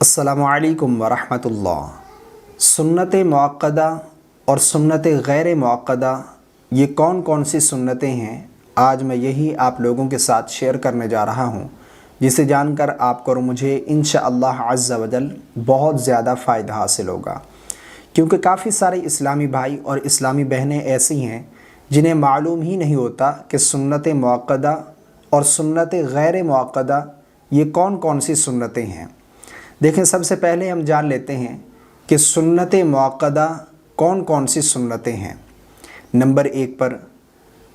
السلام علیکم ورحمۃ اللہ۔ سنت مؤکدہ اور سنت غیر مؤکدہ یہ کون کون سی سنتیں ہیں، آج میں یہی آپ لوگوں کے ساتھ شیئر کرنے جا رہا ہوں، جسے جان کر آپ کو اور مجھے انشاءاللہ عز و جل بہت زیادہ فائدہ حاصل ہوگا، کیونکہ کافی سارے اسلامی بھائی اور اسلامی بہنیں ایسی ہیں جنہیں معلوم ہی نہیں ہوتا کہ سنت مؤکدہ اور سنت غیر مؤکدہ یہ کون کون سی سنتیں ہیں۔ دیکھیں، سب سے پہلے ہم جان لیتے ہیں کہ سنت مؤکدہ کون کون سی سنتیں ہیں۔ نمبر 1 پر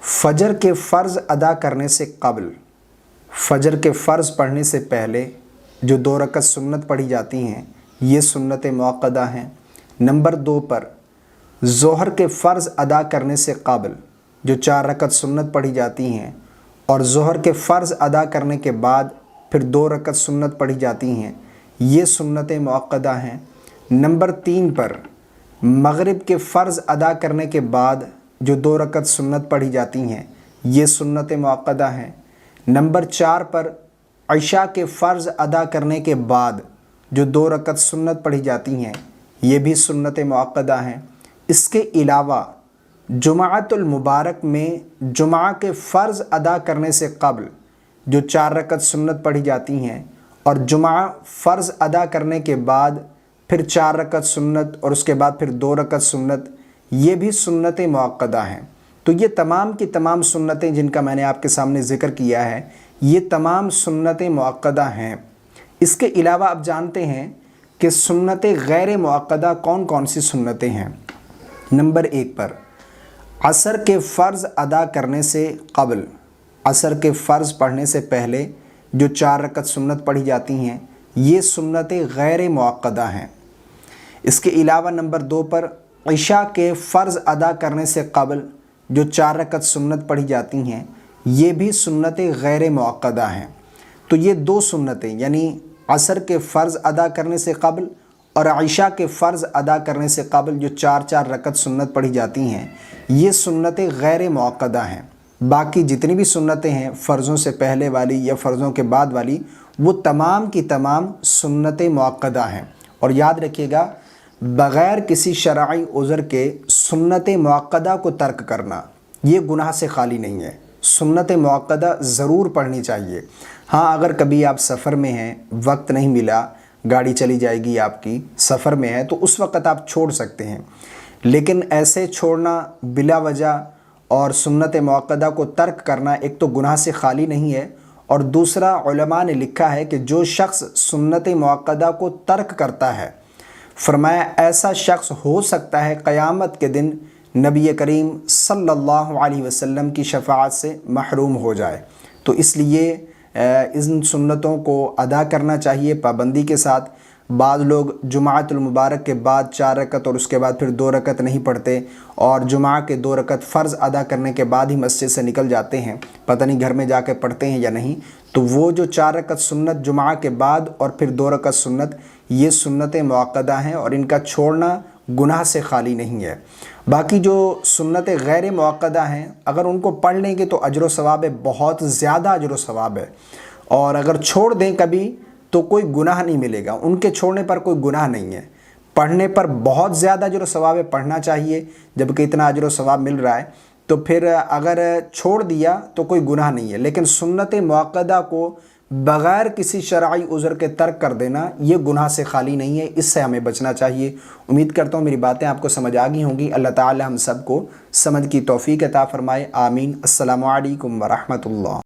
فجر کے فرض ادا کرنے سے قبل، فجر کے فرض پڑھنے سے پہلے جو 2 رکعت سنت پڑھی جاتی ہیں یہ سنت مؤکدہ ہیں۔ نمبر 2 پر ظہر کے فرض ادا کرنے سے قبل جو 4 رکعت سنت پڑھی جاتی ہیں اور ظہر کے فرض ادا کرنے کے بعد پھر 2 رکعت سنت پڑھی جاتی ہیں، یہ سنت مؤکدہ ہیں۔ نمبر 3 پر مغرب کے فرض ادا کرنے کے بعد جو 2 رکعت سنت پڑھی جاتی ہیں یہ سنت مؤکدہ ہیں۔ نمبر 4 پر عشاء کے فرض ادا کرنے کے بعد جو 2 رکعت سنت پڑھی جاتی ہیں یہ بھی سنت مؤکدہ ہیں۔ اس کے علاوہ جمعۃ المبارک میں جمعہ کے فرض ادا کرنے سے قبل جو 4 رکعت سنت پڑھی جاتی ہیں اور جمعہ فرض ادا کرنے کے بعد پھر 4 رکعت سنت اور اس کے بعد پھر 2 رکعت سنت، یہ بھی سنت مؤکدہ ہیں۔ تو یہ تمام کی تمام سنتیں جن کا میں نے آپ کے سامنے ذکر کیا ہے یہ تمام سنت مؤکدہ ہیں۔ اس کے علاوہ آپ جانتے ہیں کہ سنت غیر مؤکدہ کون کون سی سنتیں ہیں۔ نمبر 1 پر عصر کے فرض ادا کرنے سے قبل، عصر کے فرض پڑھنے سے پہلے جو 4 رکعت سنت پڑھی جاتی ہیں یہ سنت غیر مؤکدہ ہیں۔ اس کے علاوہ نمبر 2 پر عشاء کے فرض ادا کرنے سے قبل جو 4 رکعت سنت پڑھی جاتی ہیں یہ بھی سنت غیر مؤکدہ ہیں۔ تو یہ 2 سنتیں یعنی عصر کے فرض ادا کرنے سے قبل اور عشاء کے فرض ادا کرنے سے قبل جو 4 رکعت سنت پڑھی جاتی ہیں یہ سنت غیر مؤکدہ ہیں۔ باقی جتنی بھی سنتیں ہیں فرضوں سے پہلے والی یا فرضوں کے بعد والی وہ تمام کی تمام سنت مؤکدہ ہیں۔ اور یاد رکھیے گا، بغیر کسی شرعی عذر کے سنت مؤکدہ کو ترک کرنا یہ گناہ سے خالی نہیں ہے۔ سنت مؤکدہ ضرور پڑھنی چاہیے۔ ہاں، اگر کبھی آپ سفر میں ہیں، وقت نہیں ملا، گاڑی چلی جائے گی آپ کی، سفر میں ہے، تو اس وقت آپ چھوڑ سکتے ہیں، لیکن ایسے چھوڑنا بلا وجہ اور سنت مؤکدہ کو ترک کرنا ایک تو گناہ سے خالی نہیں ہے، اور دوسرا علماء نے لکھا ہے کہ جو شخص سنت مؤکدہ کو ترک کرتا ہے، فرمایا ایسا شخص ہو سکتا ہے قیامت کے دن نبی کریم صلی اللہ علیہ وسلم کی شفاعت سے محروم ہو جائے۔ تو اس لیے ان سنتوں کو ادا کرنا چاہیے پابندی کے ساتھ۔ بعض لوگ جمعۃ المبارک کے بعد 4 رکعت اور اس کے بعد پھر 2 رکعت نہیں پڑھتے، اور جمعہ کے 2 رکعت فرض ادا کرنے کے بعد ہی مسجد سے نکل جاتے ہیں، پتہ نہیں گھر میں جا کے پڑھتے ہیں یا نہیں۔ تو وہ جو 4 رکعت سنت جمعہ کے بعد اور پھر 2 رکعت سنت یہ سنت مؤکدہ ہیں، اور ان کا چھوڑنا گناہ سے خالی نہیں ہے۔ باقی جو سنت غیر مؤکدہ ہیں اگر ان کو پڑھ لیں گے تو اجر و ثواب ہے، بہت زیادہ اجر و ثواب ہے، اور اگر چھوڑ دیں کبھی تو کوئی گناہ نہیں ملے گا، ان کے چھوڑنے پر کوئی گناہ نہیں ہے۔ پڑھنے پر بہت زیادہ اجر و ثواب ہے، پڑھنا چاہیے، جبکہ اتنا اجر و ثواب مل رہا ہے، تو پھر اگر چھوڑ دیا تو کوئی گناہ نہیں ہے۔ لیکن سنت مؤکدہ کو بغیر کسی شرعی عذر کے ترک کر دینا یہ گناہ سے خالی نہیں ہے، اس سے ہمیں بچنا چاہیے۔ امید کرتا ہوں میری باتیں آپ کو سمجھ آ گئی ہوں گی۔ اللہ تعالی ہم سب کو سمجھ کی توفیق عطا فرمائے، آمین۔ السلام علیکم ورحمۃ اللہ۔